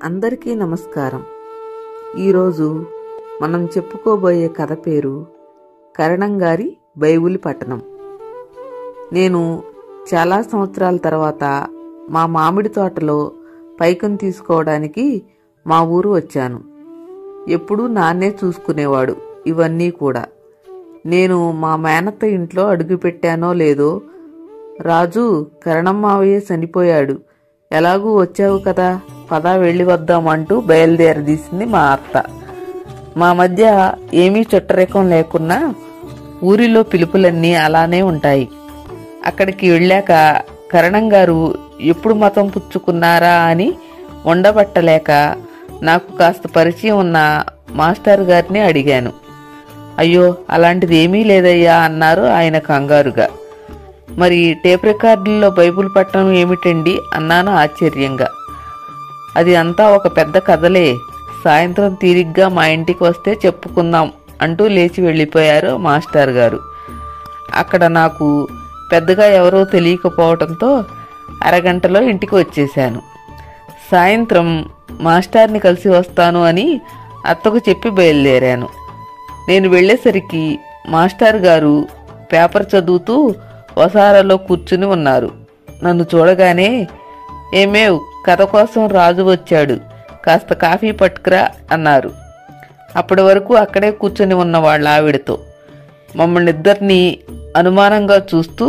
అందరికీ నమస్కారం. ఈరోజు మనం చెప్పుకోబోయే కథ పేరు కరణం గారి బైబిల్ పట్టణం. నేను చాలా సంవత్సరాల తర్వాత మా మామిడి తోటలో పైకం తీసుకోవడానికి మా ఊరు వచ్చాను. ఎప్పుడూ నాన్నే చూసుకునేవాడు ఇవన్నీ కూడా. నేను మా మేనత్త ఇంట్లో అడుగుపెట్టానో లేదో, రాజు కరణం మావయ్య చనిపోయాడు, ఎలాగూ వచ్చావు కదా, పదా వెళ్ళి వద్దామంటూ బయలుదేరదీసింది మా అత్త. మా మధ్య ఏమీ చుట్టరికం లేకున్నా ఊరిలో పిలుపులన్నీ అలానే ఉంటాయి. అక్కడికి వెళ్ళాక కరణం గారు ఎప్పుడు మతం పుచ్చుకున్నారా అని ఉండబట్టలేక నాకు కాస్త పరిచయం ఉన్న మాస్టర్ గారిని అడిగాను. అయ్యో, అలాంటిది ఏమీ లేదయ్యా అన్నారు ఆయన కంగారుగా. మరి టేప్ రికార్డుల్లో బైబిల్ పట్టణం ఏమిటండి అన్నాను ఆశ్చర్యంగా. అది అంతా ఒక పెద్ద కథలే, సాయంత్రం తీరిగ్గా మా ఇంటికి వస్తే చెప్పుకుందాం అంటూ లేచి వెళ్ళిపోయారు మాస్టర్ గారు. అక్కడ నాకు పెద్దగా ఎవరో తెలియకపోవడంతో అరగంటలో ఇంటికి వచ్చేశాను. సాయంత్రం మాస్టర్ని కలిసి వస్తాను అని అత్తకు చెప్పి బయలుదేరాను. నేను వెళ్ళేసరికి మాస్టర్ గారు పేపర్ చదువుతూ వసారాలో కూర్చుని ఉన్నారు. నన్ను చూడగానే, ఏమేవ్, కథ కోసం రాజు వచ్చాడు, కాస్త కాఫీ పట్టుకురా అన్నారు. అప్పటి వరకు అక్కడే కూర్చొని ఉన్న వాళ్ళ ఆవిడతో మమ్మల్ని ఇద్దరిని అనుమానంగా చూస్తూ,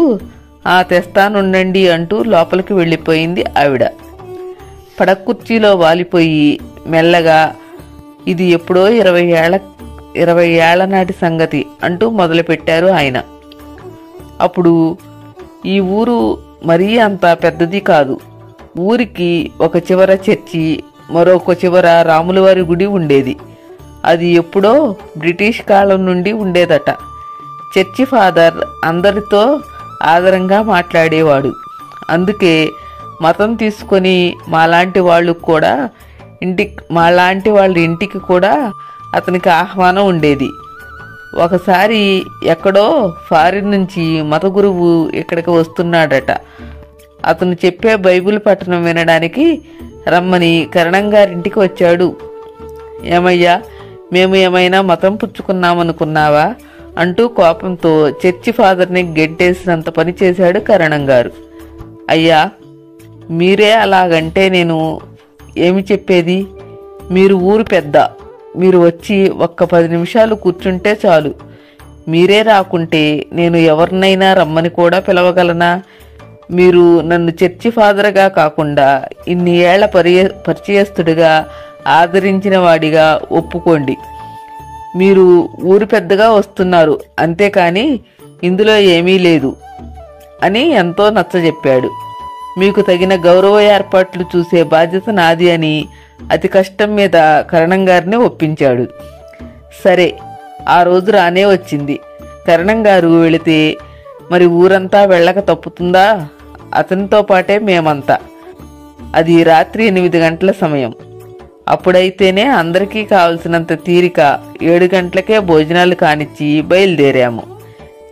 తెస్తానుండండి అంటూ లోపలికి వెళ్ళిపోయింది ఆవిడ. పడక కుర్చీలో వాలిపోయి మెల్లగా, ఇది ఎప్పుడో 20 ఏళ్ల నాటి సంగతి అంటూ మొదలుపెట్టారు ఆయన. అప్పుడు ఈ ఊరు మరీ అంత పెద్దది కాదు. ఊరికి ఒక చివర చర్చి, మరొక చివర రాములవారి గుడి ఉండేది. అది ఎప్పుడో బ్రిటిష్ కాలం నుండి ఉండేదట. చర్చి ఫాదర్ అందరితో ఆదరంగా మాట్లాడేవాడు. అందుకే మతం తీసుకొని మాలాంటి వాళ్ళ ఇంటికి కూడా అతనికి ఆహ్వానం ఉండేది. ఒకసారి ఎక్కడో ఫారిన్ నుంచి మత గురువు ఇక్కడికి వస్తున్నాడట. అతను చెప్పే బైబిల్ పఠనం వినడానికి రమ్మని కరణం గారింటికి వచ్చాడు. ఏమయ్యా, మేము ఏమైనా మతం పుచ్చుకున్నామనుకున్నావా అంటూ కోపంతో చర్చి ఫాదర్ని గెంటేసినంత పని చేశాడు కరణం గారు. అయ్యా, మీరే అలాగంటే నేను ఏమి చెప్పేది? మీరు ఊరు పెద్ద, మీరు వచ్చి ఒక్క 10 నిమిషాలు కూర్చుంటే చాలు. మీరే రాకుంటే నేను ఎవరినైనా రమ్మని కూడా పిలవగలనా? మీరు నన్ను చర్చి ఫాదర్గా కాకుండా ఇన్ని ఏళ్ల పరిచయస్తుడిగా, ఆదరించిన వాడిగా ఒప్పుకోండి. మీరు ఊరు పెద్దగా వస్తున్నారు, అంతేకాని ఇందులో ఏమీ లేదు అని ఎంతో నచ్చజెప్పాడు. మీకు తగిన గౌరవ ఏర్పాట్లు చూసే బాధ్యత నాది అని అతి కష్టం మీద కరణం గారిని ఒప్పించాడు. సరే, ఆ రోజు రానే వచ్చింది. కరణం గారు వెళితే మరి ఊరంతా వెళ్ళక తప్పుతుందా? అతనితో పాటే మేమంతా. అది రాత్రి 8 గంటల సమయం. అప్పుడైతేనే అందరికీ కావలసినంత తీరిక 7 గంటలకే భోజనాలు కానిచ్చి బయలుదేరాము.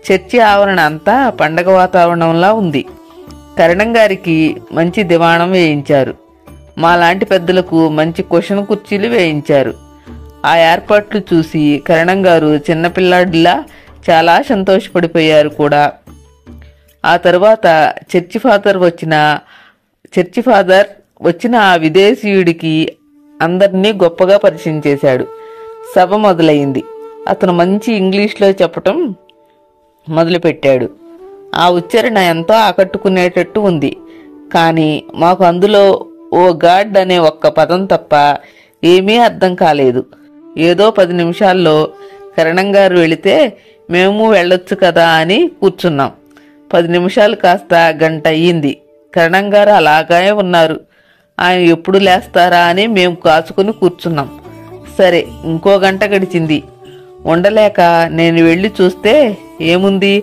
చర్చి ఆవరణ అంతా పండగ వాతావరణంలా ఉంది. కరణం గారికి మంచి దివాణం వేయించారు. మాలాంటి పెద్దలకు మంచి కుషన్ కుర్చీలు వేయించారు. ఆ ఏర్పాట్లు చూసి కరణం గారు చిన్నపిల్లాడిలా చాలా సంతోషపడిపోయారు కూడా. ఆ తరువాత చర్చి ఫాదర్ వచ్చిన ఆ విదేశీయుడికి అందరినీ గొప్పగా పరిచయం చేశాడు. సభ మొదలైంది. అతను మంచి ఇంగ్లీష్లో చెప్పటం మొదలుపెట్టాడు. ఆ ఉచ్చారణ ఎంతో ఆకట్టుకునేటట్టు ఉంది. కానీ మాకు అందులో ఓ గాడ్ అనే ఒక్క పదం తప్ప ఏమీ అర్థం కాలేదు. ఏదో 10 నిమిషాల్లో కరణం గారు వెళితే మేము వెళ్ళొచ్చు కదా అని కూర్చున్నాం. 10 నిమిషాలు కాస్త గంట అయ్యింది. కరణం గారు అలాగే ఉన్నారు. ఆయన ఎప్పుడు లేస్తారా అని మేము కాచుకుని కూర్చున్నాం. సరే, ఇంకో గంట గడిచింది. ఉండలేక నేను వెళ్ళి చూస్తే ఏముంది,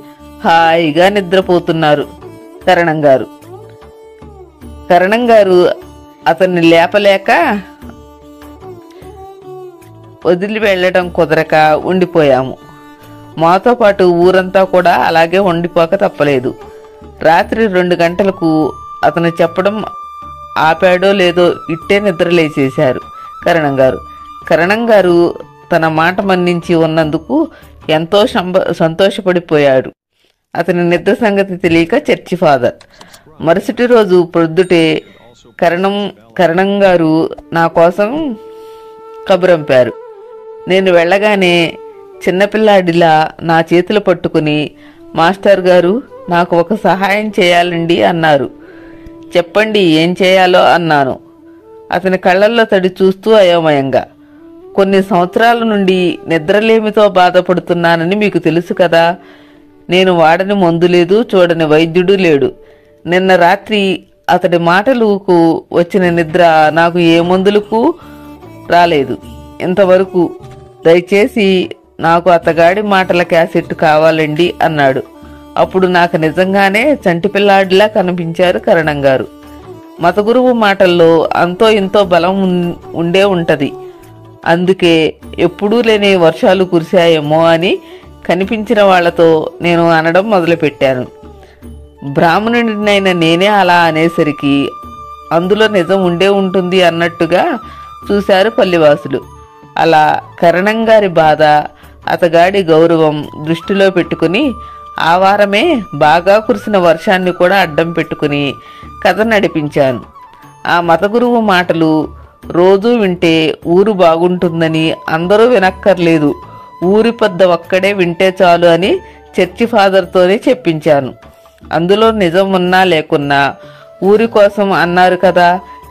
హాయిగా నిద్రపోతున్నారు కరణం గారు అతన్ని లేపలేక వదిలి వెళ్ళడం కుదరక ఉండిపోయాము. మాతో పాటు ఊరంతా కూడా అలాగే ఉండిపోక తప్పలేదు. రాత్రి 2 గంటలకు అతను చెప్పడం ఆపాడో లేదో ఇట్టే నిద్రలేచేశారు కరణం గారు తన మాట మన్నించి ఉన్నందుకు ఎంతో సంతోషపడిపోయాడు. అతని నిద్ర సంగతి తెలియక చర్చి ఫాదర్. మరుసటి రోజు పొద్దుటే కరణం గారు నా కోసం కబురంపారు. నేను వెళ్ళగానే చిన్నపిల్లాడిలా నా చేతులు పట్టుకుని, మాస్టర్ గారు, నాకు ఒక సహాయం చేయాలండి అన్నారు. చెప్పండి, ఏం చేయాలో అన్నాను. అతని కళ్ళల్లో తడి చూస్తూ అయోమయంగా, కొన్ని సంవత్సరాల నుండి నిద్రలేమితో బాధపడుతున్నానని మీకు తెలుసు కదా. నేను వాడని మందు లేదు, చూడని వైద్యుడు లేడు. నిన్న రాత్రి అతడి మాటలకు వచ్చిన నిద్ర నాకు ఏ మందులకు రాలేదు ఇంతవరకు. దయచేసి నాకు అతగాడి మాటల క్యాసెట్ కావాలండి అన్నాడు. అప్పుడు నాకు నిజంగానే చంటిపిల్లాడిలా కనిపించారు కరణం గారు. మత గురువు మాటల్లో అంతో ఇంతో బలం ఉండే ఉంటది. అందుకే ఎప్పుడూ లేని వర్షాలు కురిశాయేమో అని కనిపించిన వాళ్లతో నేను అనడం మొదలుపెట్టాను. బ్రాహ్మణుడినైన నేనే అలా అనేసరికి అందులో నిజం ఉండే ఉంటుంది అన్నట్టుగా చూశారు పల్లివాసులు. అలా కరణం గారి బాధ, అతగాడి గౌరవం దృష్టిలో పెట్టుకుని ఆ వారమే బాగా కురిసిన వర్షాన్ని కూడా అడ్డం పెట్టుకుని కథ నడిపించాను. ఆ మత గురువు మాటలు రోజూ వింటే ఊరు బాగుంటుందని అందరూ వినక్కర్లేదు, ఊరి పెద్ద ఒక్కడే వింటే చాలు అని చర్చి ఫాదర్తోనే చెప్పించాను. అందులో నిజం ఉన్నా లేకున్నా ఊరి కోసం అన్నారు కదా,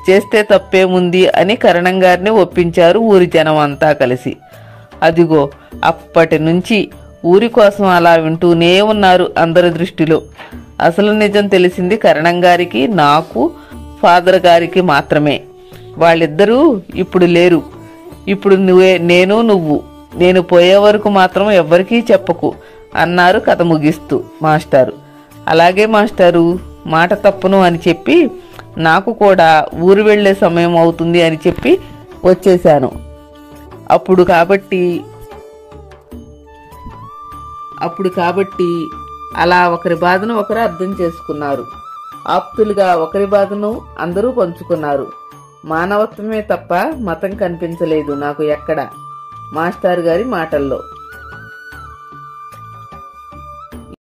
చేస్తే తప్పేముంది అని కరణం గారిని ఒప్పించారు ఊరి జనం అంతా కలిసి. అదిగో అప్పటి నుంచి ఊరి కోసం అలా వింటూనే ఉన్నారు అందరి దృష్టిలో. అసలు నిజం తెలిసింది కరణం గారికి, నాకు, ఫాదర్ గారికి మాత్రమే. వాళ్ళిద్దరూ ఇప్పుడు లేరు. ఇప్పుడు నేను పోయే వరకు మాత్రం ఎవ్వరికీ చెప్పకు అన్నారు కథ ముగిస్తూ మాస్టారు. అలాగే మాస్టారు, మాట తప్పును అని చెప్పి నాకు కూడా ఊరు వెళ్లే సమయం అవుతుంది అని చెప్పి వచ్చేశాను. అప్పుడు కాబట్టి అలా ఒకరి బాధను ఒకరు అర్థం చేసుకున్నారు. ఆప్తులుగా ఒకరి బాధను అందరూ పంచుకున్నారు. మానవత్వమే తప్ప మతం కనిపించలేదు నాకు ఎక్కడ మాస్టర్ గారి మాటల్లో.